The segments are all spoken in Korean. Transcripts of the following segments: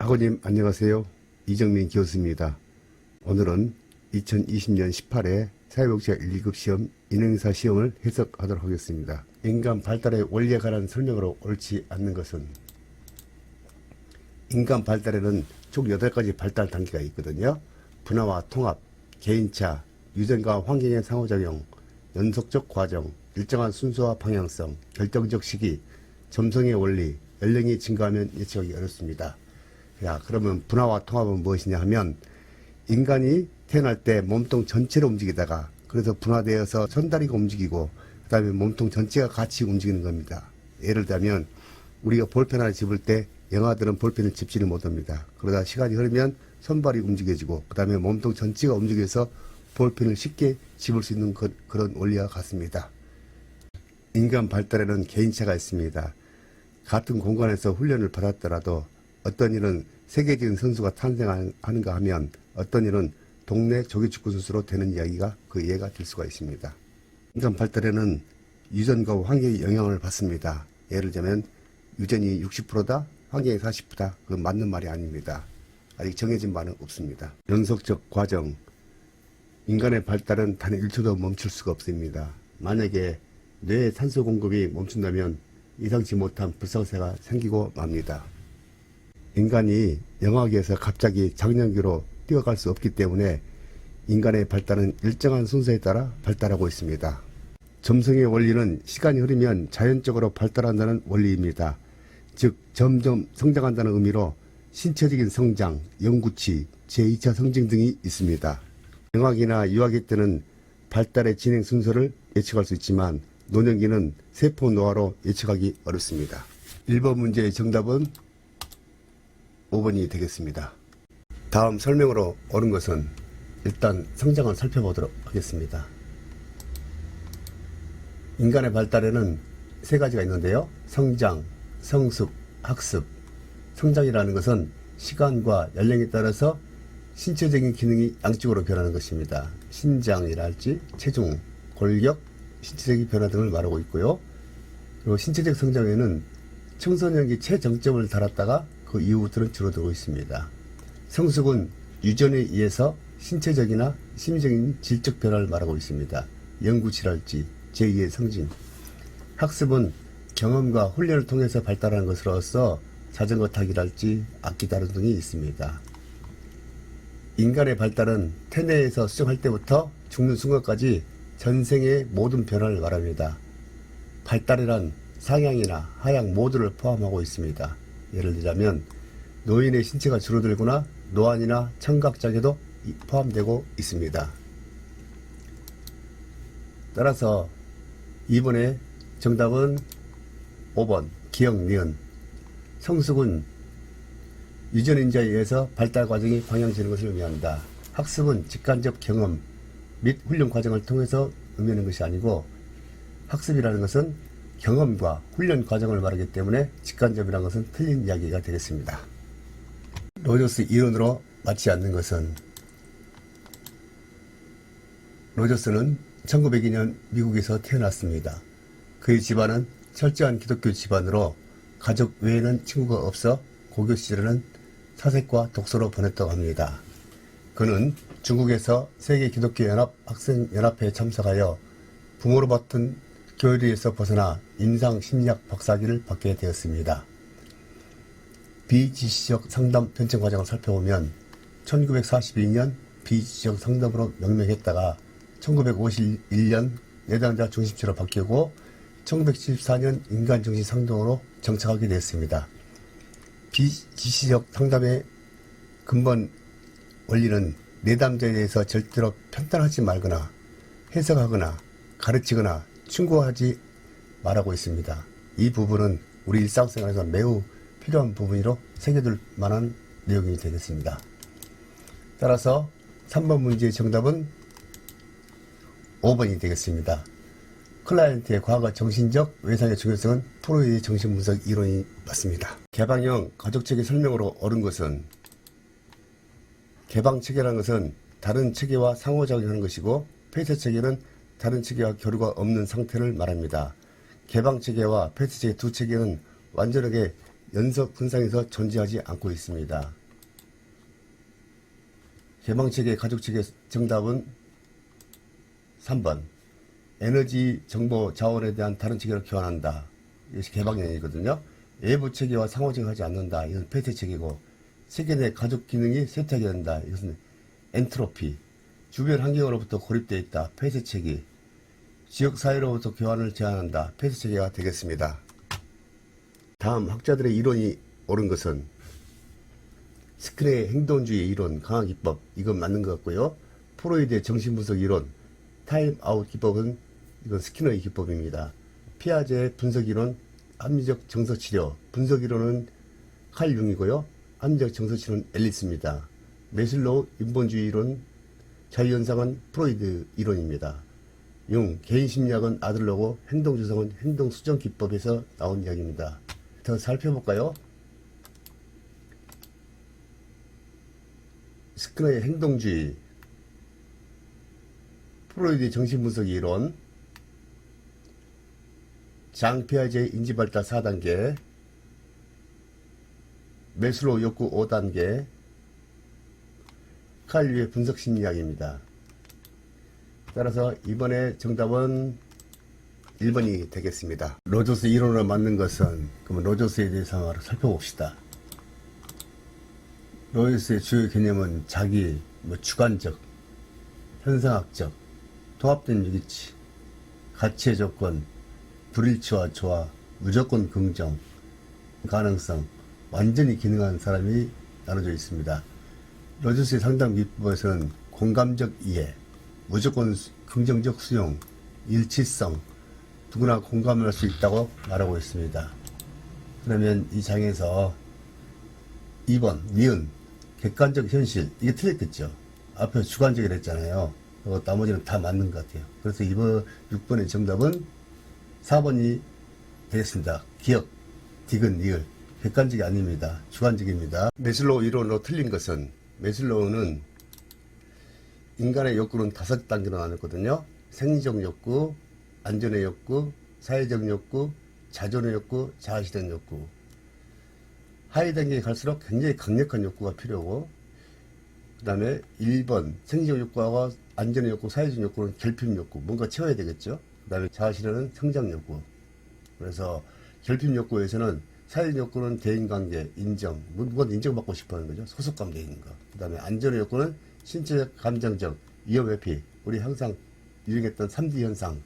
학우님 안녕하세요. 이정민 교수입니다. 오늘은 2020년 18회 사회복지학 1, 2급 시험 인행사 시험을 해석하도록 하겠습니다. 인간 발달의 원리에 관한 설명으로 옳지 않는 것은, 인간 발달에는 총 8가지 발달 단계가 있거든요. 분화와 통합, 개인차, 유전과 환경의 상호작용, 연속적 과정, 일정한 순서와 방향성, 결정적 시기, 점성의 원리, 연령이 증가하면 예측하기 어렵습니다. 그러면 분화와 통합은 무엇이냐 하면, 인간이 태어날 때 몸통 전체를 움직이다가 그래서 분화되어서 손다리가 움직이고 그 다음에 몸통 전체가 같이 움직이는 겁니다. 예를 들면 우리가 볼펜 하나 집을 때 영아들은 볼펜을 집지를 못합니다. 그러다 시간이 흐르면 손발이 움직여지고 그 다음에 몸통 전체가 움직여서 볼펜을 쉽게 집을 수 있는 그런 원리와 같습니다. 인간 발달에는 개인차가 있습니다. 같은 공간에서 훈련을 받았더라도 어떤 일은 세계적인 선수가 탄생하는가 하면 어떤 일은 동네 조기축구 선수로 되는 이야기가 그 예가 될 수가 있습니다. 인간 발달에는 유전과 환경의 영향을 받습니다. 예를 들면 유전이 60%다, 환경이 40%다. 그건 맞는 말이 아닙니다. 아직 정해진 바는 없습니다. 연속적 과정, 인간의 발달은 단 1초도 멈출 수가 없습니다. 만약에 뇌의 산소 공급이 멈춘다면 예상치 못한 불상사가 생기고 맙니다. 인간이 영화기에서 갑자기 장년기로 뛰어갈 수 없기 때문에 인간의 발달은 일정한 순서에 따라 발달하고 있습니다. 점성의 원리는 시간이 흐르면 자연적으로 발달한다는 원리입니다. 즉 점점 성장한다는 의미로 신체적인 성장, 영구치, 제2차 성징 등이 있습니다. 영아기나 유아기 때는 발달의 진행 순서를 예측할 수 있지만 노년기는 세포 노화로 예측하기 어렵습니다. 1번 문제의 정답은 5번이 되겠습니다. 다음 설명으로 옳은 것은 일단 성장을 살펴보도록 하겠습니다. 인간의 발달에는 3가지가 있는데요. 성장, 성숙, 학습. 성장이라는 것은 시간과 연령에 따라서 신체적인 기능이 양쪽으로 변하는 것입니다. 신장이랄지 체중, 골격, 신체적인 변화 등을 말하고 있고요. 그리고 신체적 성장에는 청소년기 최정점을 달았다가 그 이후부터는 줄어들고 있습니다. 성숙은 유전에 의해서 신체적이나 심리적인 질적 변화를 말하고 있습니다. 영구치랄지 제2의 성진. 학습은 경험과 훈련을 통해서 발달하는 것으로서 자전거 타기랄지 악기 다루기 등이 있습니다. 인간의 발달은 태내에서 수정할 때부터 죽는 순간까지 전생의 모든 변화를 말합니다. 발달이란 상향이나 하향 모두를 포함하고 있습니다. 예를 들자면 노인의 신체가 줄어들거나 노안이나 청각장애도 포함되고 있습니다. 따라서 이번에 정답은 5번 기억, 니은. 성숙은 유전인자에 의해서 발달 과정이 방향지는 것을 의미한다. 학습은 직관적 경험 및 훈련 과정을 통해서 의미하는 것이 아니고, 학습이라는 것은 경험과 훈련 과정을 말하기 때문에 직관적이라는 것은 틀린 이야기가 되겠습니다. 로저스 이론으로 맞지 않는 것은, 로저스는 1902년 미국에서 태어났습니다. 그의 집안은 철저한 기독교 집안으로 가족 외에는 친구가 없어 고교 시절에는 사색과 독서로 보냈다고 합니다. 그는 중국에서 세계 기독교 연합 학생연합회에 참석하여 부모로 받은 교리에서 벗어나 임상 심리학 박사학위를 받게 되었습니다. 비지시적 상담 편찬 과정을 살펴보면 1942년 비지시적 상담으로 명명했다가 1951년 내담자 중심체로 바뀌고 1974년 인간정신 상담으로 정착하게 되었습니다. 비지시적 상담의 근본 원리는 내담자에 대해서 절대로 편단하지 말거나 해석하거나 가르치거나 충고하지 말라고 있습니다. 이 부분은 우리 일상생활에서 매우 필요한 부분으로 새겨둘 만한 내용이 되겠습니다. 따라서 3번 문제의 정답은 5번이 되겠습니다. 클라이언트의 과거 정신적 외상의 중요성은 프로이드의 정신분석 이론이 맞습니다. 개방형 가족체계 설명으로 옳은 것은, 개방체계라는 것은 다른 체계와 상호작용하는 것이고, 폐쇄체계는 다른 체계와 교류가 없는 상태를 말합니다. 개방체계와 폐쇄체계 두 체계는 완전하게 연속 현상에서 존재하지 않고 있습니다. 개방체계, 가족체계 정답은 3번. 에너지, 정보, 자원에 대한 다른 체계로 교환한다. 이것이 개방형이거든요. 외부 체계와 상호작용하지 않는다. 이것은 폐쇄 체계고, 체계 내 가족 기능이 쇠퇴하게 된다. 이것은 엔트로피. 주변 환경으로부터 고립되어 있다. 폐쇄 체계. 지역 사회로부터 교환을 제한한다. 폐쇄 체계가 되겠습니다. 다음 학자들의 이론이 옳은 것은 스크린의 행동주의 이론, 강화기법, 이건 맞는 것 같고요. 프로이드의 정신분석 이론, 타임아웃 기법은 이건 스키너의 기법입니다. 피아제의 분석이론, 합리적 정서치료, 분석이론은 칼 융이고요. 합리적 정서치료는 앨리스입니다. 메슬로우 인본주의 이론, 자유현상은 프로이드 이론입니다. 융, 개인심리학은 아들러고 행동조성은 행동수정기법에서 나온 이야기입니다. 더 살펴볼까요? 스크너의 행동주의, 프로이드의 정신분석 이론, 장 피아제의 인지발달 4단계, 메슬로우 욕구 5단계, 칼 융의 분석심리학입니다. 따라서 이번에 정답은 1번이 되겠습니다. 로저스 이론으로 맞는 것은, 그러면 로저스에 대해서 한번 살펴봅시다. 로저스의 주요 개념은 자기, 주관적, 현상학적, 통합된 유기치, 가치의 조건, 불일치와 조화, 무조건 긍정, 가능성, 완전히 기능한 사람이 나눠져 있습니다. 로저스의 상담 기법에서는 공감적 이해, 무조건 긍정적 수용, 일치성, 누구나 공감을 할 수 있다고 말하고 있습니다. 그러면 이 장에서 2번, 니은, 객관적 현실, 이게 틀렸겠죠. 앞에 주관적이라 했잖아요. 나머지는 다 맞는 것 같아요. 그래서 이번 6번의 정답은 4번이 되겠습니다. 기억, 디귿, 니을. 객관적이 아닙니다. 주관적입니다. 메슬로우 이론으로 틀린 것은, 메슬로우는 인간의 욕구는 5단계로 나눴거든요. 생리적 욕구, 안전의 욕구, 사회적 욕구, 자존의 욕구, 자아실현 욕구. 하위 단계에 갈수록 굉장히 강력한 욕구가 필요하고, 그 다음에 1번 생리적 욕구와 안전의 욕구, 사회적 욕구는 결핍 욕구, 뭔가 채워야 되겠죠. 그 다음에 자아실현은 성장 욕구. 그래서 결핍 욕구에서는 사회적 욕구는 대인관계, 인정, 누가 인정받고 싶어하는 거죠. 소속감돼 있는 거. 그 다음에 안전의 욕구는 신체적, 감정적, 위험 회피, 우리 항상 유행했던 3D 현상.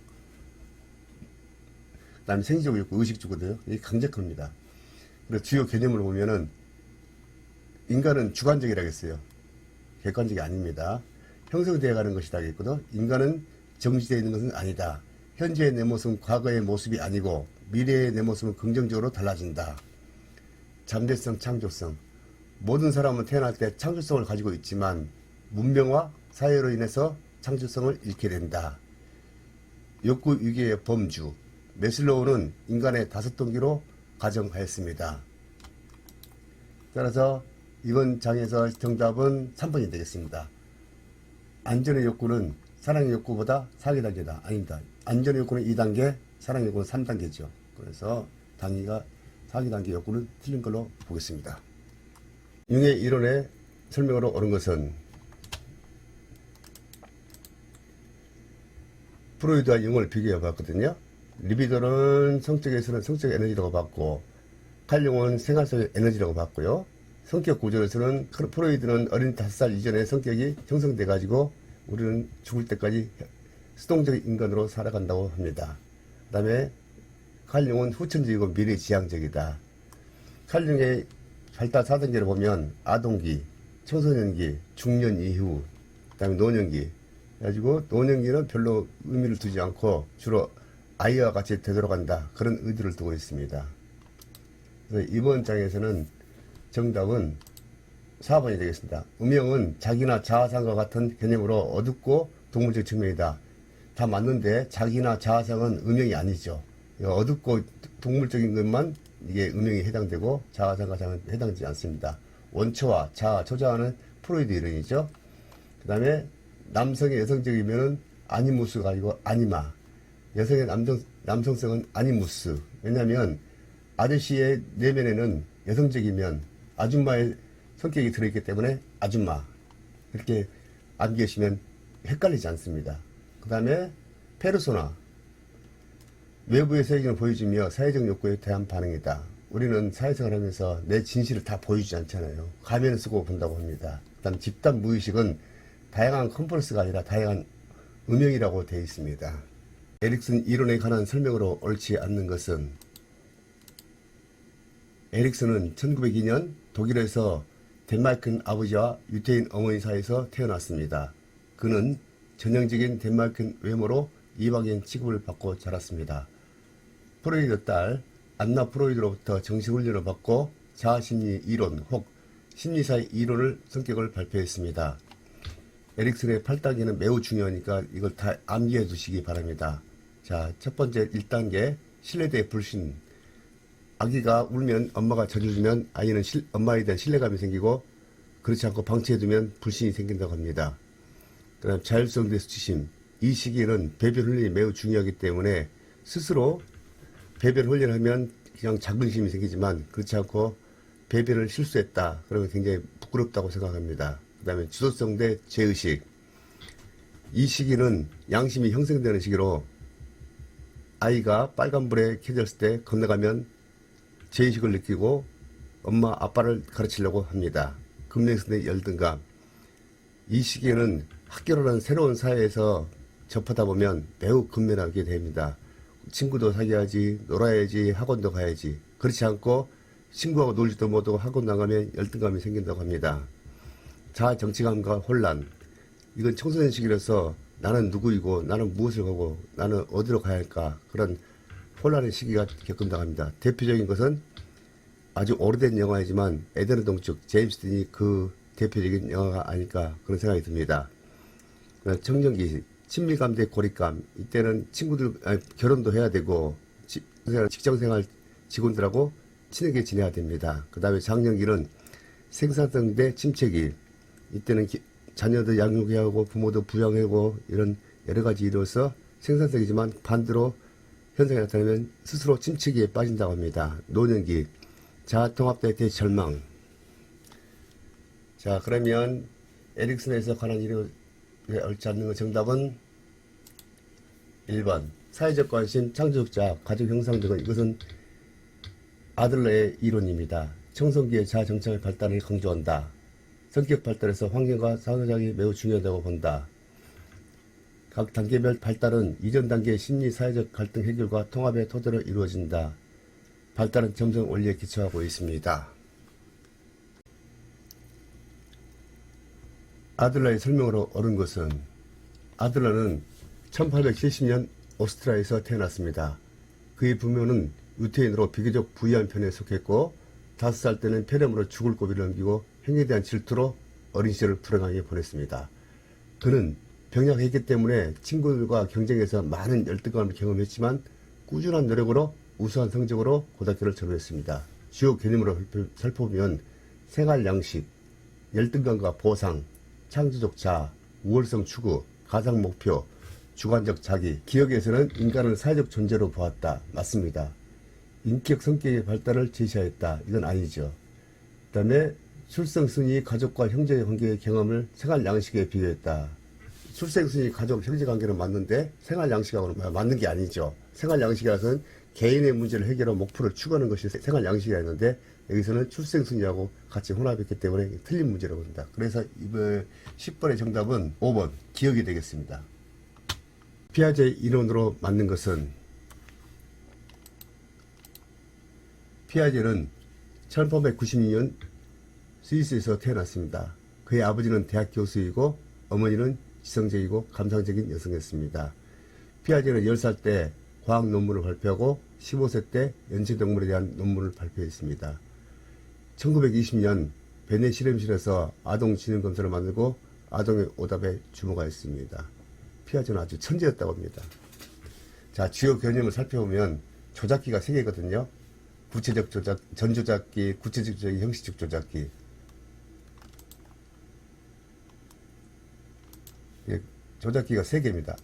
그 다음에 생리적 욕구, 의식주거든요. 이게 강력합니다. 그래서 주요 개념을 보면은 인간은 주관적이라고 했어요. 객관적이 아닙니다. 형성되어 가는 것이다 했거든. 인간은 정지되어 있는 것은 아니다. 현재의 내 모습은 과거의 모습이 아니고 미래의 내 모습은 긍정적으로 달라진다. 잠재성, 창조성. 모든 사람은 태어날 때 창조성을 가지고 있지만 문명화, 사회로 인해서 창조성을 잃게 된다. 욕구 위기의 범주. 메슬로우는 인간의 5동기로 가정하였습니다. 따라서 이번 장에서 정답은 3번이 되겠습니다. 안전의 욕구는 사랑의 욕구보다 4개 단계다. 아닙니다. 안전의 욕구는 2단계, 사랑의 욕구는 3단계죠. 그래서 단위가 4개 단계 욕구는 틀린 걸로 보겠습니다. 융의 이론의 설명으로 옳은 것은 프로이드와 융을 비교해 봤거든요. 리비도는 성적에서는 성적 에너지라고 봤고, 칼 융은 생활 속의 에너지라고 봤고요. 성격 구조에서는 프로이드는 어린 5살 이전에 성격이 형성돼 가지고 우리는 죽을 때까지 수동적 인간으로 살아간다고 합니다. 그 다음에 칼 융은 후천적이고 미래지향적이다. 칼 융의 발달 4단계를 보면 아동기, 청소년기, 중년 이후, 그 다음에 노년기. 그래가지고 노년기는 별로 의미를 두지 않고 주로 아이와 같이 되돌아간다. 그런 의도를 두고 있습니다. 그래서 이번 장에서는 정답은 4번이 되겠습니다. 음영은 자기나 자아상과 같은 개념으로 어둡고 동물적 측면이다. 다 맞는데 자기나 자아상은 음영이 아니죠. 어둡고 동물적인 것만 이게 음영이 해당되고 자아상과 상은 해당되지 않습니다. 원초와 자아, 초자아는 프로이드 이론이죠. 그 다음에 남성의 여성적이면은 아니무스가 아니고 아니마. 여성의 남성성은 아니무스. 왜냐하면 아저씨의 내면에는 여성적이면 아줌마의 성격이 들어있기 때문에 아줌마 이렇게 암기하시면 헷갈리지 않습니다. 그 다음에 페르소나, 외부의 세계를 보여주며 사회적 욕구에 대한 반응이다. 우리는 사회생활 하면서 내 진실을 다 보여주지 않잖아요. 가면을 쓰고 본다고 합니다. 그 다음 집단 무의식은 다양한 컴퍼런스가 아니라 다양한 음영이라고 되어 있습니다. 에릭슨 이론에 관한 설명으로 옳지 않는 것은, 에릭슨은 1902년 독일에서 덴마크인 아버지와 유태인 어머니 사이에서 태어났습니다. 그는 전형적인 덴마크인 외모로 이방인 취급을 받고 자랐습니다. 프로이드 딸 안나 프로이드로부터 정식 훈련을 받고 자아심리 이론 혹 심리사의 이론을 성격을 발표했습니다. 에릭슨의 8단계는 매우 중요하니까 이걸 다 암기해 두시기 바랍니다. 자, 첫 번째 1단계 신뢰대 불신. 아기가 울면 엄마가 져주면 아이는 엄마에 대한 신뢰감이 생기고 그렇지 않고 방치해두면 불신이 생긴다고 합니다. 그 다음 자율성 대 수치심. 이 시기에는 배변 훈련이 매우 중요하기 때문에 스스로 배변 훈련을 하면 그냥 자긍심이 생기지만 그렇지 않고 배변을 실수했다 그러면 굉장히 부끄럽다고 생각합니다. 그 다음에 주도성 대 죄의식. 이 시기는 양심이 형성되는 시기로 아이가 빨간불에 켜졌을 때 건너가면 죄의식을 느끼고 엄마 아빠를 가르치려고 합니다. 금냉성 대 열등감. 이 시기에는 학교라는 새로운 사회에서 접하다 보면 매우 근면하게 됩니다. 친구도 사귀어야지, 놀아야지, 학원도 가야지. 그렇지 않고 친구하고 놀지도 못하고 학원 나가면 열등감이 생긴다고 합니다. 자아 정체감과 혼란. 이건 청소년 시기로서 나는 누구이고 나는 무엇을 하고 나는 어디로 가야 할까 그런 혼란의 시기가 겪는다고 합니다. 대표적인 것은 아주 오래된 영화이지만 에덴의 동쪽 제임스 딘이 그 대표적인 영화가 아닐까 그런 생각이 듭니다. 청년기 친밀감 대 고립감. 이때는 결혼도 해야 되고 직장생활 직원들하고 친하게 지내야 됩니다. 그 다음에 장년기는 생산성 대 침체기. 이때는 자녀도 양육해야 하고 부모도 부양해야 하고 이런 여러 가지 일로서 생산성이지만 반대로 현상이 나타나면 스스로 침체기에 빠진다고 합니다. 노년기 자아통합 대 대절망. 자, 그러면 에릭슨에서 관한 이론에 옳지 않는 것 정답은 1번 사회적 관심, 창조적자, 가족 형성 등은 이것은 아들러의 이론입니다. 청소기의 자아 정착의 발달을 강조한다. 성격 발달에서 환경과 상호작용이 매우 중요하다고 본다. 각 단계별 발달은 이전 단계의 심리 사회적 갈등 해결과 통합의 토대로 이루어진다. 발달은 점성 원리에 기초하고 있습니다. 아들러의 설명으로 옳은 것은, 아들러는 1870년 오스트리아에서 태어났습니다. 그의 부모는 유태인으로 비교적 부유한 편에 속했고 5살 때는 폐렴으로 죽을 고비를 넘기고 행위에 대한 질투로 어린 시절을 불행하게 보냈습니다. 그는 병약했기 때문에 친구들과 경쟁해서 많은 열등감을 경험했지만 꾸준한 노력으로 우수한 성적으로 고등학교를 졸업했습니다. 주요 개념으로 살펴보면 생활 양식, 열등감과 보상, 창조적 자아, 우월성 추구, 가상 목표, 주관적 자기, 기억에서는 인간을 사회적 존재로 보았다. 맞습니다. 인격 성격의 발달을 제시하였다. 이건 아니죠. 그 다음에 출생순위 가족과 형제의 관계의 경험을 생활 양식에 비교했다. 출생순위 가족 형제 관계는 맞는데 생활 양식하고는 맞는 게 아니죠. 생활 양식이라서는 개인의 문제를 해결하고 목표를 추구하는 것이 생활 양식이었는데 여기서는 출생순위하고 같이 혼합했기 때문에 틀린 문제라고 합니다. 그래서 이번 10번의 정답은 5번 기억이 되겠습니다. 피아제 이론으로 맞는 것은, 피아제는 1892년 스위스에서 태어났습니다. 그의 아버지는 대학 교수이고 어머니는 지성적이고 감상적인 여성이었습니다. 피아제는 10살 때 과학 논문을 발표하고 15세 때 연체동물에 대한 논문을 발표했습니다. 1920년 베네 실험실에서 아동 지능 검사를 만들고 아동의 오답에 주목하였습니다. 피아제는 아주 천재였다고 합니다. 자, 주요 개념을 살펴보면 조작기가 3개거든요. 구체적 조작, 전조작기, 구체적 조작기, 형식적 조작기. 조작기가 3개입니다.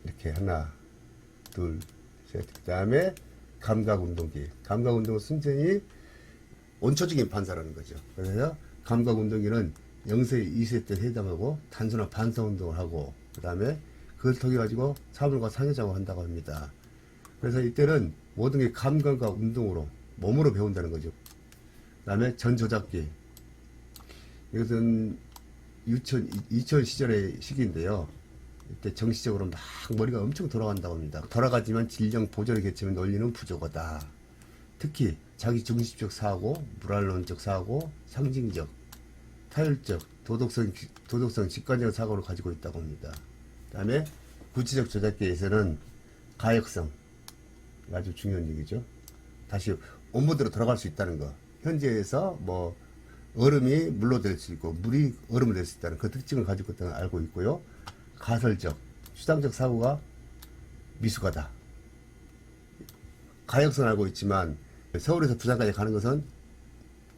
이렇게 하나, 둘, 셋. 그 다음에 감각운동기. 감각운동은 순전히 원초적인 반사라는 거죠. 그래서 감각운동기는 0세, 2세 때 해당하고 단순한 반사운동을 하고 그 다음에 그걸 통해 가지고 사물과 상호작용을 한다고 합니다. 그래서 이때는 모든 게 감각과 운동으로 몸으로 배운다는 거죠. 그 다음에 전조작기, 이것은 유치원 시절의 시기인데요. 이때 정시적으로 막 머리가 엄청 돌아간다고 합니다. 돌아가지만 진령 보존의 개념의 논리는 부족하다. 특히 자기 중심적 사고, 불완론적 사고, 상징적, 타율적, 도덕성 직관적 사고를 가지고 있다고 합니다. 그 다음에 구체적 조작기에서는 가역성, 아주 중요한 얘기죠. 다시 온모드로 돌아갈 수 있다는 거. 현재에서 뭐 얼음이 물로 될 수 있고 물이 얼음을 될 수 있다는 그 특징을 가지고 있다는 걸 알고 있고요. 가설적, 추상적 사고가 미숙하다. 가역성을 알고 있지만 서울에서 부산까지 가는 것은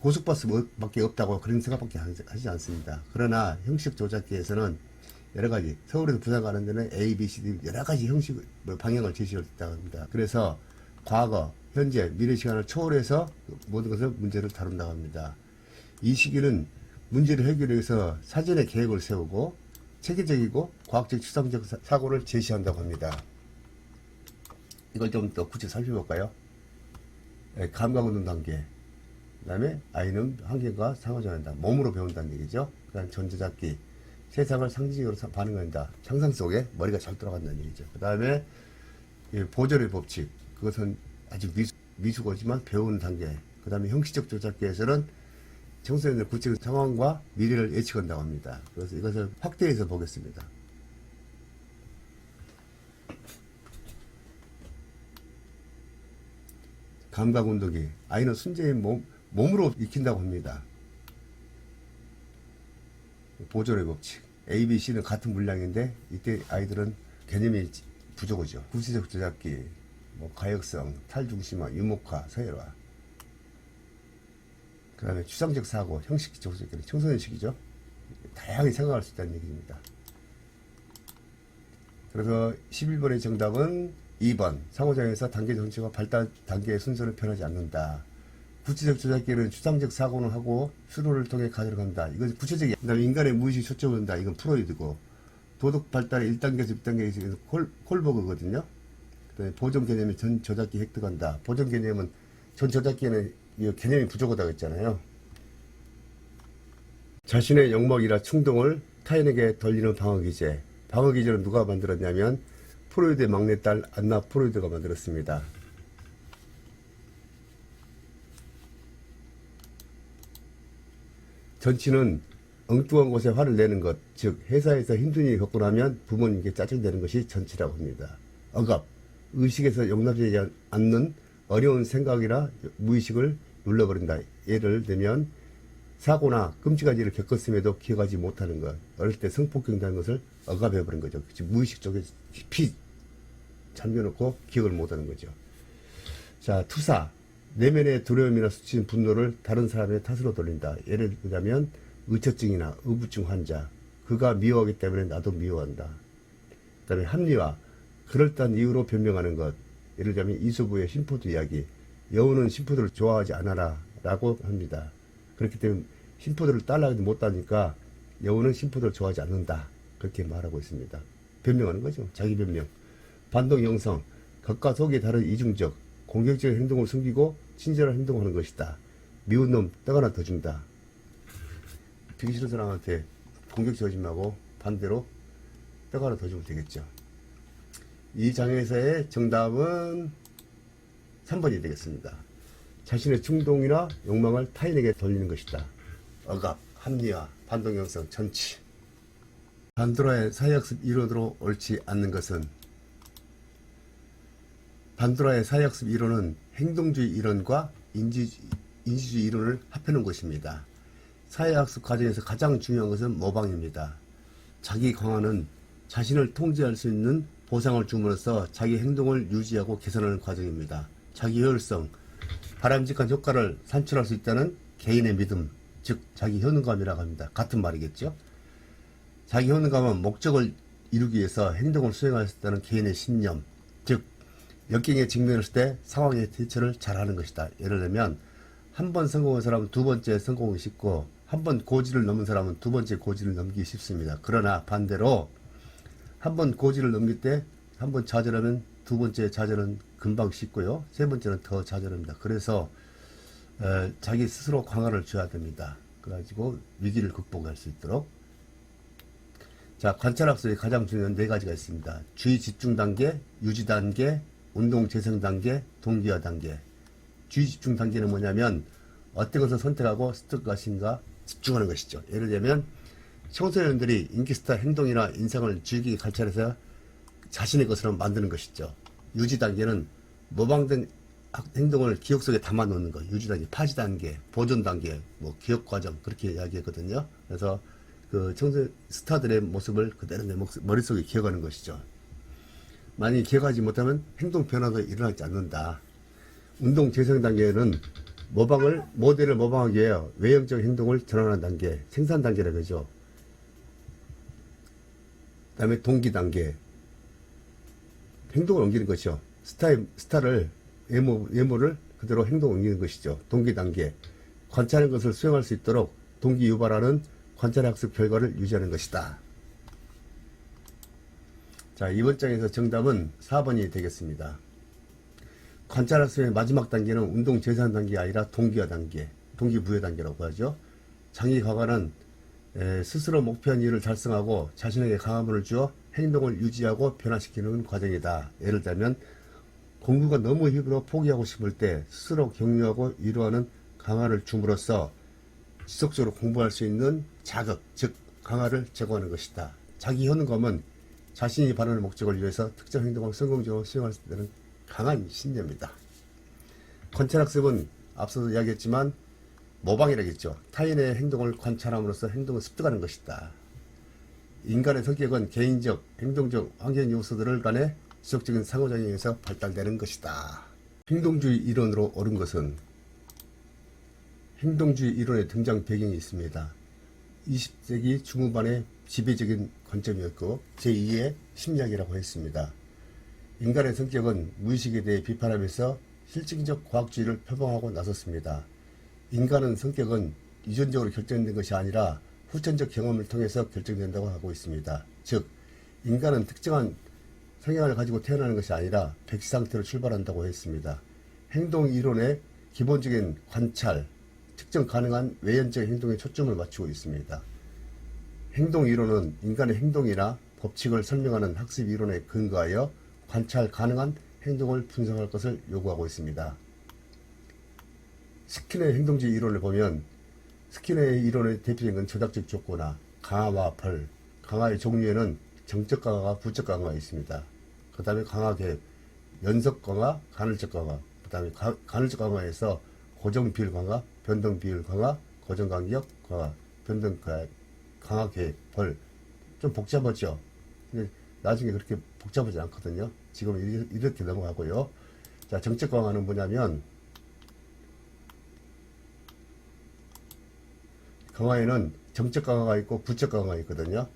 고속버스밖에 없다고 그런 생각밖에 하지 않습니다. 그러나 형식 조작기에서는 여러 가지 서울에서 부산 가는 데는 A, B, C, D 여러 가지 형식 방향을 제시할 수 있다고 합니다. 그래서 과거, 현재, 미래 시간을 초월해서 모든 것을 문제를 다룬다고 합니다. 이 시기는 문제를 해결하기 위해서 사전에 계획을 세우고 체계적이고 과학적 추상적 사고를 제시한다고 합니다. 이걸 좀 더 구체적으로 살펴볼까요? 감각운동 단계, 그 다음에 아이는 환경과 상호작용한다. 몸으로 배운다는 얘기죠. 그 다음 전조작기, 세상을 상징적으로 반응한다. 상상 속에 머리가 잘 돌아간다는 얘기죠. 그 다음에 보존의 법칙, 그것은 아주 미숙하지만 배우는 단계. 그 다음에 형식적 조작기에서는 청소년의 구체적 상황과 미래를 예측한다고 합니다. 그래서 이것을 확대해서 보겠습니다. 감각운동기, 아이는 순재의 몸으로 익힌다고 합니다. 보존의 법칙, A, B, C는 같은 물량인데 이때 아이들은 개념이 부족하죠. 구체적 조작기, 가역성, 탈중심화, 유목화, 서열화. 그 다음에 추상적 사고, 형식적 조작기는 청소년식이죠. 다양하게 생각할 수 있다는 얘기입니다. 그래서 11번의 정답은 2번. 상호작용에서 단계 전체가 발달 단계의 순서를 변하지 않는다. 구체적 조작기는 추상적 사고는 하고 수로를 통해 가져간다. 이건 구체적이야. 그 다음에 인간의 무의식 초점을 한다. 이건 프로이드고. 도덕 발달의 1단계에서 6단계에서 콜버그거든요. 그다음에 보존 개념이 전 조작기 획득한다. 보존 개념은 전 조작기에는 개념이 부족하다고 했잖아요. 자신의 욕망이나 충동을 타인에게 돌리는 방어기제. 방어기제는 누가 만들었냐면 프로이드의 막내딸 안나 프로이드가 만들었습니다. 전치는 엉뚱한 곳에 화를 내는 것, 즉 회사에서 힘든 일이 겪고 나면 부모님께 짜증내는 것이 전치라고 합니다. 억압, 의식에서 용납되지 않는 어려운 생각이나 무의식을 눌러버린다. 예를 들면 사고나 끔찍한 일을 겪었음에도 기억하지 못하는 것, 어릴 때 성폭행당한 것을 억압해버린 거죠. 즉 무의식 쪽에 깊이 잠겨놓고 기억을 못하는 거죠. 자, 투사, 내면의 두려움이나 수치인 분노를 다른 사람의 탓으로 돌린다. 예를 들자면 의처증이나 의부증 환자, 그가 미워하기 때문에 나도 미워한다. 그 다음에 합리화, 그럴듯한 이유로 변명하는 것. 예를 들자면 이소부의 심포도 이야기, 여우는 심포도를 좋아하지 않아라 라고 합니다. 그렇기 때문에 심포도를 따라하지 못하니까 여우는 심포도를 좋아하지 않는다. 그렇게 말하고 있습니다. 변명하는 거죠. 자기 변명. 반동 형성, 겉과 속이 다른 이중적, 공격적인 행동을 숨기고 친절한 행동을 하는 것이다. 미운 놈 떡 하나 더 준다. 비기 싫은 사람한테 공격적이지 말고 반대로 떡 하나 더 주면 되겠죠. 이 장에서의 정답은 3번이 되겠습니다. 자신의 충동이나 욕망을 타인에게 돌리는 것이다. 억압, 합리화, 반동 형성, 전치. 반도라의 사회학습 이론으로 옳지 않는 것은 반도라의 사회학습 이론은 행동주의 이론과 인지주의 이론을 합해놓은 것입니다. 사회학습 과정에서 가장 중요한 것은 모방입니다. 자기 강화는 자신을 통제할 수 있는 보상을 줌으로써 자기 행동을 유지하고 개선하는 과정입니다. 자기 효율성, 바람직한 효과를 산출할 수 있다는 개인의 믿음, 즉 자기 효능감이라고 합니다. 같은 말이겠죠. 자기 효능감은 목적을 이루기 위해서 행동을 수행할 수 있다는 개인의 신념, 즉 역경에 직면했을 때 상황의 대처를 잘하는 것이다. 예를 들면 한 번 성공한 사람은 두 번째 성공이 쉽고 한 번 고지를 넘은 사람은 두 번째 고지를 넘기기 쉽습니다. 그러나 반대로 한 번 고지를 넘길 때 한 번 좌절하면 두 번째 좌절은 금방 쉽고요. 세 번째는 더 좌절합니다. 그래서 자기 스스로 강화를 줘야 됩니다. 그래가지고 위기를 극복할 수 있도록. 자, 관찰학습에 가장 중요한 네 가지가 있습니다. 주의 집중 단계, 유지 단계, 운동 재생 단계, 동기화 단계. 주의 집중 단계는 뭐냐면 어떤 것을 선택하고 습득하신가 집중하는 것이죠. 예를 들면 청소년들이 인기 스타 행동이나 인상을 주의 깊게 관찰해서 자신의 것으로 만드는 것이죠. 유지 단계는 모방된 행동을 기억 속에 담아 놓는 것. 유지 단계, 파지 단계, 보존 단계, 뭐 기억 과정 그렇게 이야기했거든요. 그래서 그 청소 스타들의 모습을 그대로 내 머릿속에 기억하는 것이죠. 만약에 기억하지 못하면 행동 변화도 일어나지 않는다. 운동 재생 단계는 모델을 모방하기 위해 외형적 행동을 전환하는 단계, 생산 단계라고 하죠. 그 다음에 동기 단계, 행동을 옮기는 것이죠. 스타를, 외모를 그대로 행동을 옮기는 것이죠. 동기 단계, 관찰하는 것을 수행할 수 있도록 동기 유발하는 관찰학습 결과를 유지하는 것이다. 자, 이번 장에서 정답은 4번이 되겠습니다. 관찰학습의 마지막 단계는 운동 재산 단계가 아니라 동기화 단계, 동기부여 단계라고 하죠. 자기 강화는 스스로 목표한 일을 달성하고 자신에게 강화문을 주어 행동을 유지하고 변화시키는 과정이다. 예를 들면 공부가 너무 힘들어 포기하고 싶을 때 스스로 격려하고 위로하는 강화를 줌으로써 지속적으로 공부할 수 있는 자극, 즉 강화를 제공하는 것이다. 자기 현금은 자신이 바라는 목적을 위해서 특정 행동을 성공적으로 수행할 수 있는 강한 신념이다. 관찰학습은 앞서도 이야기했지만 모방이라겠죠. 타인의 행동을 관찰함으로써 행동을 습득하는 것이다. 인간의 성격은 개인적, 행동적, 환경 요소들 간의 지속적인 상호작용에 의해서 발달되는 것이다. 행동주의 이론으로 옳은 것은 행동주의 이론의 등장 배경이 있습니다. 20세기 중후반의 지배적인 관점이었고 제2의 심리학이라고 했습니다. 인간의 성격은 무의식에 대해 비판하면서 실증적 과학주의를 표방하고 나섰습니다. 인간의 성격은 유전적으로 결정된 것이 아니라 후천적 경험을 통해서 결정된다고 하고 있습니다. 즉, 인간은 특정한 성향을 가지고 태어나는 것이 아니라 백시 상태로 출발한다고 했습니다. 행동 이론의 기본적인 관찰, 측정 가능한 외연적 행동에 초점을 맞추고 있습니다. 행동 이론은 인간의 행동이나 법칙을 설명하는 학습 이론에 근거하여 관찰 가능한 행동을 분석할 것을 요구하고 있습니다. 스킨의 행동주의 이론을 보면 스킨의 이론의 대표적인 건 조작적 족구나 강화와 벌, 강화의 종류에는 정적 강화와 부적 강화가 있습니다. 그 다음에 강화 계획, 연속 강화, 간헐적 강화, 그 다음에 간헐적 강화에서 고정 비율 강화, 변동 비율 강화, 고정 간격 강화, 변동 강화 계획, 벌. 좀 복잡하죠? 근데 나중에 그렇게 복잡하지 않거든요. 지금 이렇게 넘어가고요. 자, 정적 강화는 뭐냐면 강화에는 정적 강화가 있고 부적 강화가 있거든요.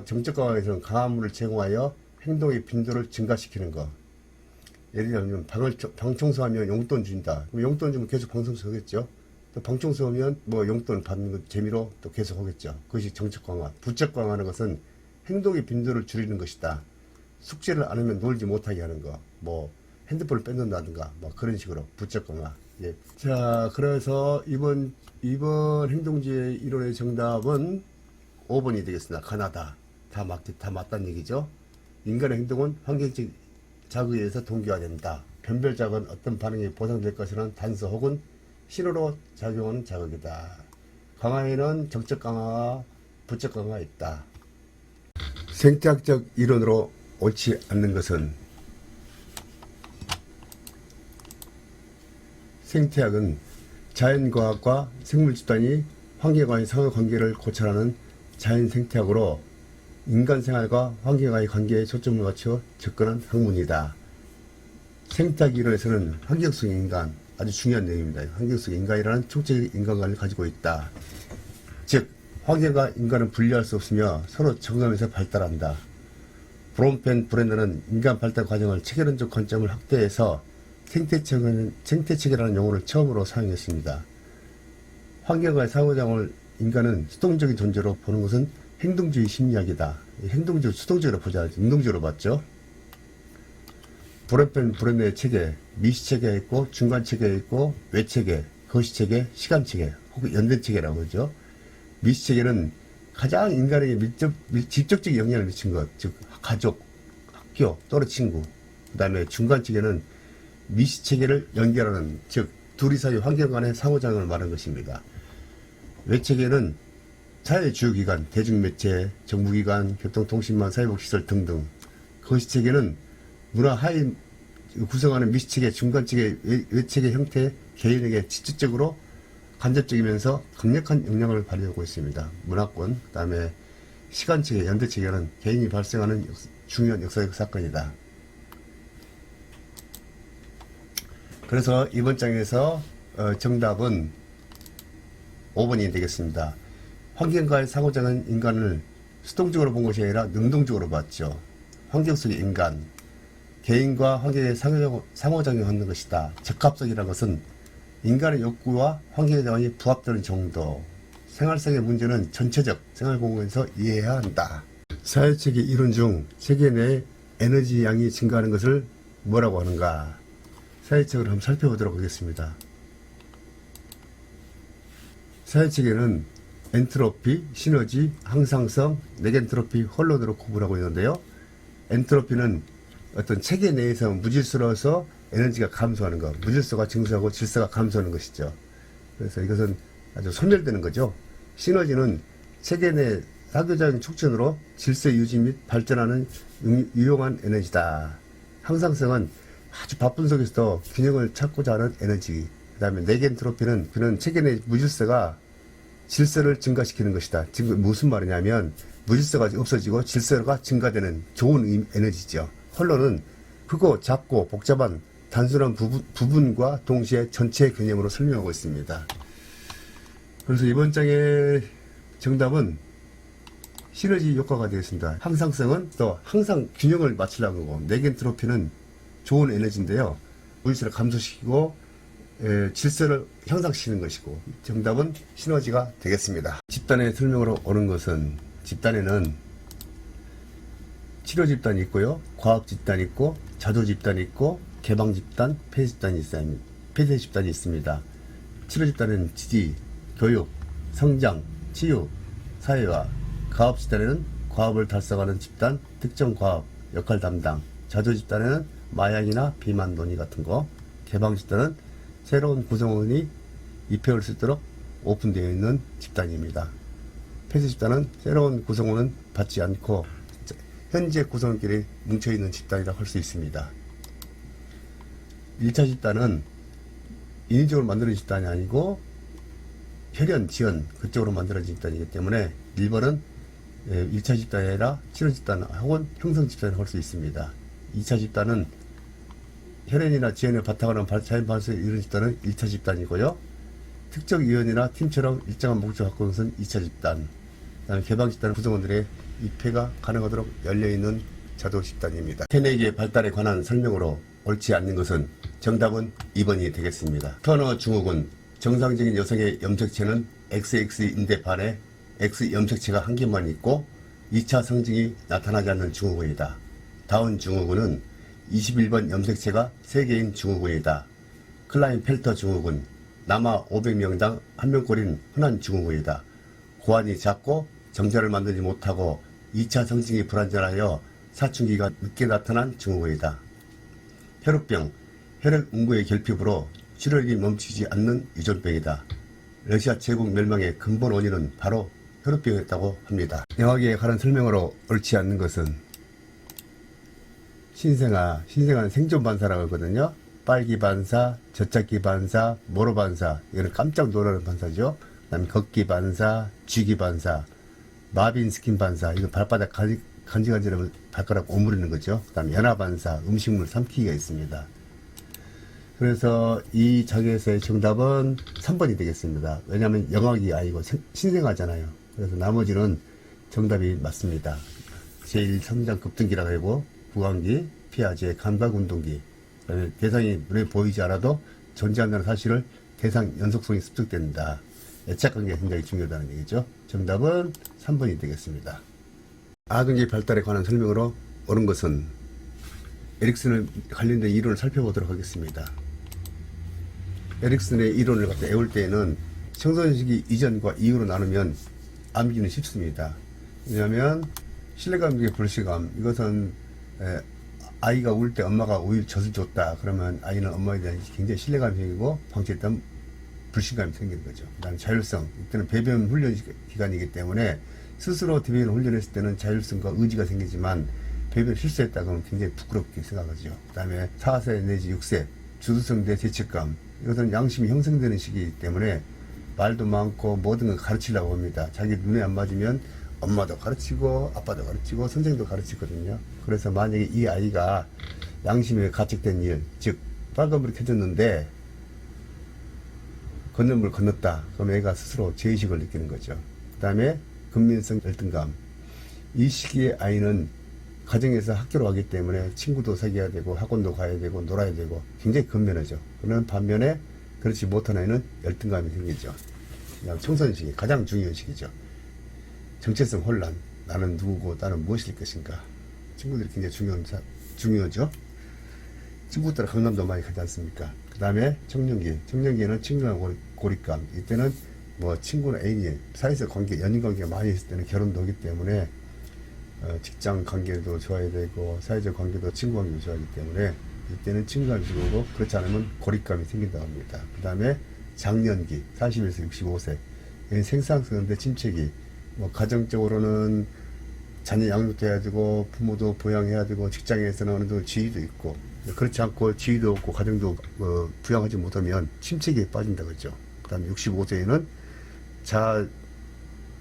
정적 강화에서는 강화물을 제공하여 행동의 빈도를 증가시키는 거. 예를 들면 방 청소하면 용돈 준다. 그럼 용돈 주면 계속 방 청소하겠죠. 또 방 청소하면 뭐 용돈 받는 거 재미로 또 계속 하겠죠. 그것이 정적 강화. 부적 강화하는 것은 행동의 빈도를 줄이는 것이다. 숙제를 안 하면 놀지 못하게 하는 거. 뭐 핸드폰을 뺏는다든가 뭐 그런 식으로 부적 강화. 예. 자, 그래서 이번 행동주의 이론의 정답은 5번이 되겠습니다. 가나다. 다 맞다는 얘기죠. 인간의 행동은 환경적 자극에 의해서 동기화된다. 변별작은 어떤 반응이 보상될 것이라는 단서 혹은 신호로 작용하는 자극이다. 강화에는 정적 강화와 부적 강화가 있다. 생태학적 이론으로 옳지 않는 것은 생태학은 자연과학과 생물집단이 환경과의 상호관계를 고찰하는 자연생태학으로 인간생활과 환경과의 관계에 초점을 맞춰 접근한 학문이다. 생태학 이론에서는 환경성 인간, 아주 중요한 내용입니다. 환경성 인간이라는 총체적 인간관을 가지고 있다. 즉, 환경과 인간은 분리할 수 없으며 서로 적응하면서 발달한다. 브롬펜 브랜드는 인간 발달 과정을 체계론적 관점을 확대해서 생태체계라는 용어를 처음으로 사용했습니다. 환경과의 상호작용을 인간은 수동적인 존재로 보는 것은 행동주의 심리학이다. 수동적으로 보지 않지 능동적으로 봤죠. 불완편 불완의 체계, 미시체계가 있고 중간체계가 있고 외체계, 거시체계, 시간체계 혹은 연대체계라고 그러죠. 미시체계는 가장 인간에게 직접적인 영향을 미친 것, 즉 가족, 학교, 또래 친구. 그 다음에 중간체계는 미시체계를 연결하는, 즉 둘이 사이 환경 간의 상호작용을 말하는 것입니다. 외체계는 사회 주요 기관, 대중매체, 정부기관, 교통통신망, 사회복지시설 등등. 거시체계는 문화 하위 구성하는 미시체계, 중간체계, 외체계 형태의 개인에게 직접적으로 간접적이면서 강력한 영향을 발휘하고 있습니다. 문화권, 그 다음에 시간체계, 연대체계는 개인이 발생하는 중요한 역사적 사건이다. 그래서 이번 장에서 정답은 5번이 되겠습니다. 환경과의 상호작용은 인간을 수동적으로 본 것이 아니라 능동적으로 봤죠. 환경 속의 인간, 개인과 환경의 상호작용하는 것이다. 적합성이라는 것은 인간의 욕구와 환경의 상황이 부합되는 정도. 생활성의 문제는 전체적 생활공간에서 이해해야 한다. 사회체계 이론 중 체계 내의 에너지 양이 증가하는 것을 뭐라고 하는가? 사회체계를 한번 살펴보도록 하겠습니다. 사회체계는 엔트로피, 시너지, 항상성, 네겐트로피, 혼론으로 구분하고 있는데요. 엔트로피는 어떤 체계 내에서 무질서로서 에너지가 감소하는 것, 무질서가 증소하고 질서가 감소하는 것이죠. 그래서 이것은 아주 소멸되는 거죠. 시너지는 체계 내 사교작용 촉진으로 질서 유지 및 발전하는 유용한 에너지다. 항상성은 아주 바쁜 속에서도 균형을 찾고자 하는 에너지. 그 다음에 네겐트로피는 그는 체계 내 무질서가 질서를 증가시키는 것이다. 지금 무슨 말이냐면 무질서가 없어지고 질서가 증가되는 좋은 에너지죠. 혼론은 크고 작고 복잡한 단순한 부분과 동시에 전체 개념으로 설명하고 있습니다. 그래서 이번 장의 정답은 시너지 효과가 되겠습니다. 항상성은 또 항상 균형을 맞추려고 하고, 네겐트로피는 좋은 에너지인데요. 무질서를 감소시키고 질서를 향상시키는 것이고, 정답은 시너지가 되겠습니다. 집단의 설명으로 오는 것은, 집단에는 치료 집단이 있고요, 과학 집단이 있고, 자조 집단이 있고, 개방 집단, 폐쇄 집단이 있습니다. 치료 집단은 지지, 교육, 성장, 치유, 사회화. 과업 집단에는 과업을 달성하는 집단, 특정 과업, 역할 담당. 자조 집단에는 마약이나 비만 논의 같은 거. 개방 집단은 새로운 구성원이 입회할 수 있도록 오픈되어 있는 집단입니다. 폐쇄 집단은 새로운 구성원은 받지 않고 현재 구성원끼리 뭉쳐있는 집단이라고 할 수 있습니다. 1차 집단은 인위적으로 만들어진 집단이 아니고 혈연, 지연 그쪽으로 만들어진 집단이기 때문에 1번은 1차 집단이 아니라 치료 집단 혹은 형성 집단을 할 수 있습니다. 2차 집단은 혈연이나 지연을 바탕으로 한 자연 발생을 이루는 집단은 1차 집단이고요. 특정 위원이나 팀처럼 일정한 목적을 갖고 있는 것은 2차 집단. 그다음에 개방 집단은 구성원들의 입회가 가능하도록 열려있는 자조 집단입니다. 새내기의 발달에 관한 설명으로 옳지 않는 것은 정답은 2번이 되겠습니다. 터너 증후군, 정상적인 여성의 염색체는 XX인데 반해 X 염색체가 한 개만 있고 2차 성징이 나타나지 않는 증후군이다. 다운 증후군은 21번 염색체가 3개인 증후군이다. 클라인펠터 증후군, 남아 500명당 1명꼴인 흔한 증후군이다. 고환이 작고 정자를 만들지 못하고 2차 성징이 불안전하여 사춘기가 늦게 나타난 증후군이다. 혈우병, 혈액 응고의 결핍으로 출혈이 멈추지 않는 유전병이다. 러시아 제국 멸망의 근본 원인은 바로 혈우병이었다고 합니다. 영화계에 관한 설명으로 옳지 않는 것은 신생아는 생존 반사라고 하거든요. 빨기 반사, 젖잡기 반사, 모로 반사, 이거는 깜짝 놀라는 반사죠. 그 다음에 걷기 반사, 쥐기 반사, 마빈 스킨 반사, 이거 발바닥 간질간질하면 발가락 오므리는 거죠. 그 다음에 연화 반사, 음식물 삼키기가 있습니다. 그래서 이 장에서의 정답은 3번이 되겠습니다. 왜냐하면 영악이 아니고 신생아잖아요. 그래서 나머지는 정답이 맞습니다. 제1 성장 급등기라고 하고 구강기, 피하제, 감각운동기, 그다음에 대상이 눈에 보이지 않아도 존재한다는 사실을 대상 연속성이 습득된다. 애착관계가 굉장히 중요하다는 얘기죠. 정답은 3번이 되겠습니다. 아동기 발달에 관한 설명으로 옳은 것은 에릭슨을 관련된 이론을 살펴보도록 하겠습니다. 에릭슨의 이론을 갖다 외울 때에는 청소년 시기 이전과 이후로 나누면 암기는 쉽습니다. 왜냐하면 신뢰감의 불실감, 이것은 아이가 울 때 엄마가 우유 젖을 줬다 그러면 아이는 엄마에 대한 굉장히 신뢰감이 생기고 방치에 대한 불신감이 생기는 거죠. 그다음 자율성, 이때는 배변 훈련 기간이기 때문에 스스로 배변 훈련했을 때는 자율성과 의지가 생기지만 배변 실수했다 그러면 굉장히 부끄럽게 생각하죠. 그 다음에 4세 내지 6세 주도성 대 죄책감, 이것은 양심이 형성되는 시기이기 때문에 말도 많고 모든 걸 가르치려고 합니다. 자기 눈에 안 맞으면 엄마도 가르치고 아빠도 가르치고 선생님도 가르치거든요. 그래서 만약에 이 아이가 양심에 가책된 일, 즉 빨간불이 켜졌는데 건너물 건넜다 그럼 애가 스스로 죄의식을 느끼는 거죠. 그 다음에 근민성 열등감, 이 시기에 아이는 가정에서 학교로 가기 때문에 친구도 사귀어야 되고 학원도 가야 되고 놀아야 되고 굉장히 근면하죠. 그런 반면에 그렇지 못한 아이는 열등감이 생기죠. 청소년 시기 가장 중요한 시기죠. 정체성 혼란, 나는 누구고 나는 무엇일 것인가. 친구들이 굉장히 중요하죠. 친구 따라 강남도 많이 가지 않습니까? 그 다음에 청년기, 청년기에는 친구랑 고립감, 이때는 뭐 친구나 애인이 사회적 관계, 연인 관계가 많이 있을 때는 결혼도 오기 때문에 직장 관계도 좋아야 되고 사회적 관계도 친구 관계도 좋아하기 때문에 이때는 친구감이 들어오고 그렇지 않으면 고립감이 생긴다고 합니다. 그 다음에 장년기 40에서 65세 생산성인데 침체기, 뭐 가정적으로는 자녀 양육도 해야 되고 부모도 보양해야 되고 직장에서는 어느 정도 지위도 있고 그렇지 않고 지위도 없고 가정도 부양하지 못하면 침체기에 빠진다 그랬죠. 그 다음에 65세에는 자아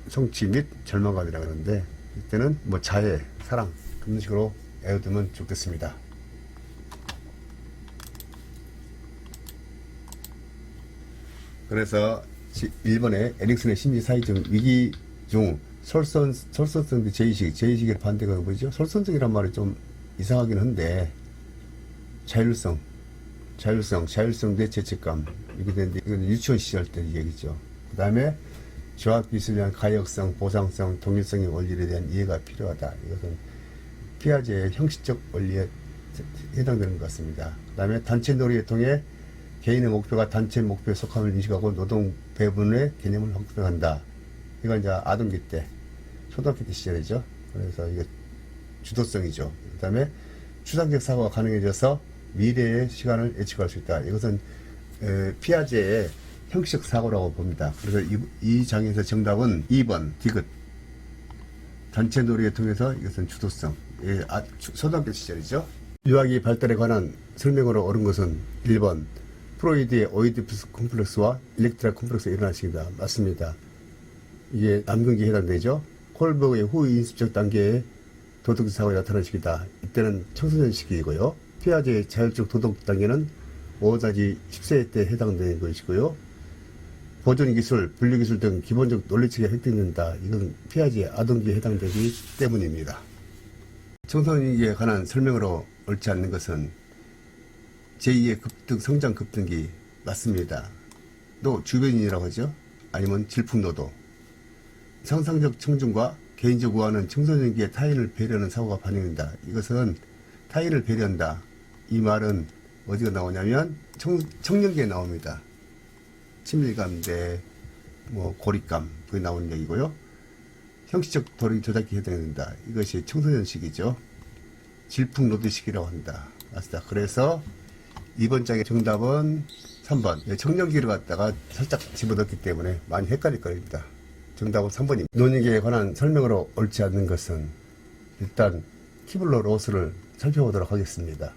성취 및 절망감이라고 하는데 이때는 뭐 자애, 사랑 그런 식으로 애워두면 좋겠습니다. 그래서 1번에 에릭슨의 심리사회적 위기 중 솔선성 대 제의식의 반대가 뭐죠? 솔선성이란 말이 좀 이상하긴 한데 자율성 대 죄책감 이렇게 되는데 이건 유치원 시절 때 얘기죠. 그 다음에 조합기술에 대한 가역성, 보상성, 동일성의 원리에 대한 이해가 필요하다. 이것은 피아제의 형식적 원리에 해당되는 것 같습니다. 그 다음에 단체 놀이를 통해 개인의 목표가 단체 목표에 속함을 인식하고 노동 배분의 개념을 확대한다. 이건 이제 아동기 때, 초등학교 때 시절이죠. 그래서 이게 주도성이죠. 그 다음에 추상적 사고가 가능해져서 미래의 시간을 예측할 수 있다. 이것은 피아제의 형식적 사고라고 봅니다. 그래서 이 장에서 정답은 2번 디귿. 단체 놀이를 통해서 이것은 주도성. 초등학교 시절이죠. 유아기 발달에 관한 설명으로 옳은 것은 1번 프로이드의 오이디푸스 콤플렉스와 일렉트라 콤플렉스가 일어날 시기다. 맞습니다. 이게 남근기에 해당되죠. 콜버그의 후인습적 단계에 도덕 사고가 나타나는 시기다. 이때는 청소년 시기이고요. 피아제의 자율적 도덕 단계는 5-10세 때 해당되는 것이고요. 보존기술, 분리기술 등 기본적 논리체계가 획득된다. 이건 피아제의 아동기에 해당되기 때문입니다. 청소년기에 관한 설명으로 옳지 않는 것은 제2의 급등, 성장 급등기 맞습니다. 또 주변인이라고 하죠. 아니면 질풍노도. 상상적 청중과 개인적 우화는 청소년기에 타인을 배려하는 사고가 반영된다. 이것은 타인을 배려한다. 이 말은 어디가 나오냐면 청년기에 나옵니다. 친밀감 대 고립감 그게 나오는 얘기고요. 형식적 도리 조작기 해당된다. 이것이 청소년 시기죠. 질풍노도 시기라고 합니다. 맞습니다. 그래서 이번 장의 정답은 3번. 청년기를 갖다가 살짝 집어넣기 때문에 많이 헷갈릴 겁니다. 정답은 3번입니다. 노년기에 관한 설명으로 옳지 않는 것은 일단 키블러 로스를 살펴보도록 하겠습니다.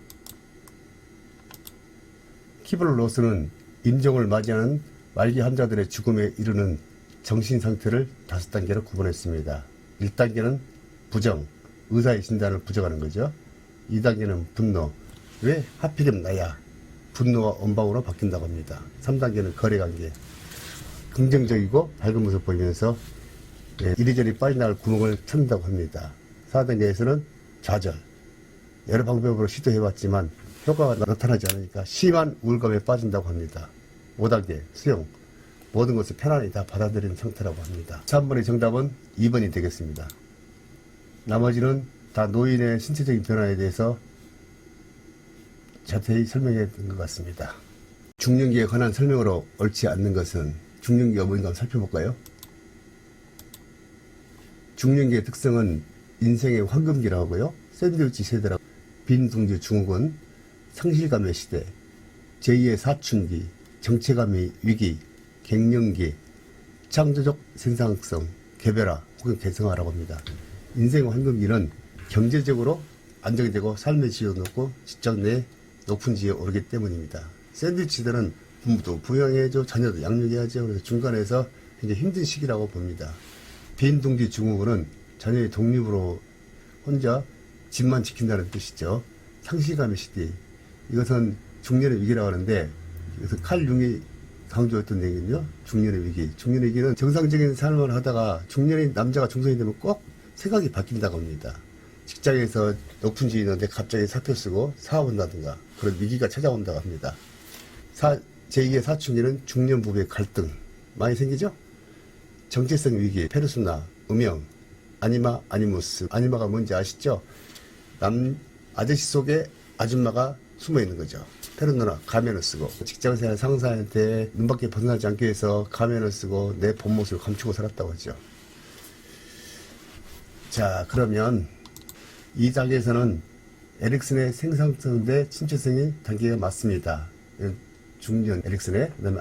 키블러 로스는 임종을 맞이하는 말기 환자들의 죽음에 이르는 정신 상태를 5단계로 구분했습니다. 1단계는 부정, 의사의 진단을 부정하는 거죠. 2단계는 분노, 왜 하필이면 나야? 분노와 원방으로 바뀐다고 합니다. 3단계는 거래관계, 긍정적이고 밝은 모습 보이면서 이리저리 빠져나갈 구멍을 찾는다고 합니다. 4단계에서는 좌절, 여러 방법으로 시도해봤지만 효과가 나타나지 않으니까 심한 우울감에 빠진다고 합니다. 5단계 수용. 모든 것을 편안히 다 받아들이는 상태라고 합니다. 3번의 정답은 2번이 되겠습니다. 나머지는 다 노인의 신체적인 변화에 대해서 자세히 설명해 둔 것 같습니다. 중년기에 관한 설명으로 옳지 않는 것은 중년기가 뭔가 살펴볼까요? 중년기의 특성은 인생의 황금기라고 하고요. 샌드위치 세대라고, 빈둥지 증후군, 상실감의 시대, 제2의 사춘기, 정체감의 위기, 갱년기, 창조적 생산성, 개별화 혹은 개성화라고 합니다. 인생의 황금기는 경제적으로 안정이 되고 삶의 질이 높고 직장 내 높은 지위에 오르기 때문입니다. 샌드위치들은 부모도 부양해야죠, 자녀도 양육해야죠. 그래서 중간에서 굉장히 힘든 시기라고 봅니다. 빈둥지 증후군은 자녀의 독립으로 혼자 집만 지킨다는 뜻이죠. 상실감의 시대, 이것은 중년의 위기라고 하는데, 이것은 칼 융이 강조했던 얘기는요, 중년의 위기. 중년의 위기는 정상적인 삶을 하다가 중년의 남자가 중성이 되면 꼭 생각이 바뀐다고 합니다. 직장에서 높은 지위 있는데 갑자기 사표 쓰고 사업한다든가 그런 위기가 찾아온다고 합니다. 제2의 사춘기는 중년 부부의 갈등 많이 생기죠? 정체성 위기, 페르소나, 음영, 아니마, 아니무스. 아니마가 뭔지 아시죠? 아저씨 속에 아줌마가 숨어 있는 거죠. 페르노나, 가면을 쓰고, 직장생활 상사한테 눈밖에 벗어나지 않기 위해서 가면을 쓰고 내 본 모습을 감추고 살았다고 하죠. 자, 그러면 이 단계에서는 에릭슨의 생산성 대 친체성이 단계가 맞습니다. 중년 에릭슨의. 그다음에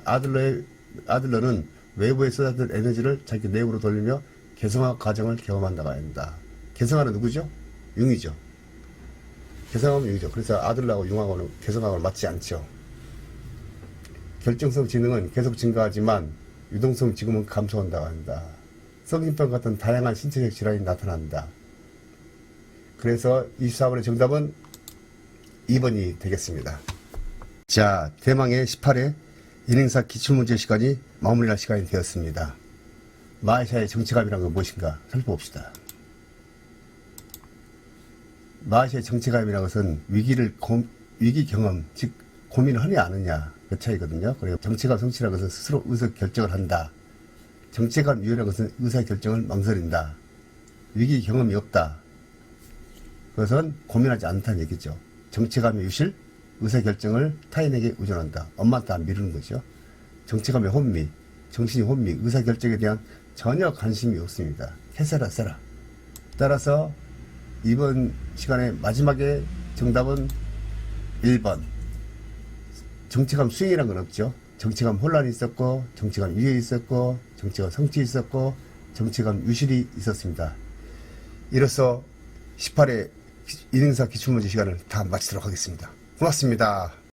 아들러는 외부에 쏟아진 에너지를 자기 내부로 돌리며 개성화 과정을 경험한다고 합니다. 개성화는 누구죠? 융이죠. 개성하면 융이죠. 그래서 아들러하고 융하고는 개성하고는 맞지 않죠. 결정성 지능은 계속 증가하지만 유동성 지금은 감소한다고 합니다. 성인병 같은 다양한 신체적 질환이 나타난다. 그래서 24번의 정답은 2번이 되겠습니다. 자, 대망의 18회 인행사 기출문제 시간이 마무리할 시간이 되었습니다. 마하샤의 정체감이란 건 무엇인가 살펴봅시다. 마하샤의 정체감이라는 것은 위기 경험, 즉 고민을 하냐 안 하냐 그 차이거든요. 그리고 정체감 성취라는 것은 스스로 의사결정을 한다. 정체감 유효라는 것은 의사결정을 망설인다. 위기 경험이 없다. 그것은 고민하지 않다는 얘기죠. 정체감의 유실, 의사결정을 타인에게 의존한다. 엄마한테 안 미루는 거죠. 정체감의 혼미, 정신이 혼미, 의사결정에 대한 전혀 관심이 없습니다. 캐세라 세라. 따라서 이번 시간의 마지막에 정답은 1번. 정체감 수행이라는 건 없죠. 정체감 혼란이 있었고, 정체감 유예 있었고, 정체감 성취 있었고, 정체감 유실이 있었습니다. 이로써 18회 인행사 기출문제 시간을 다 마치도록 하겠습니다. 고맙습니다.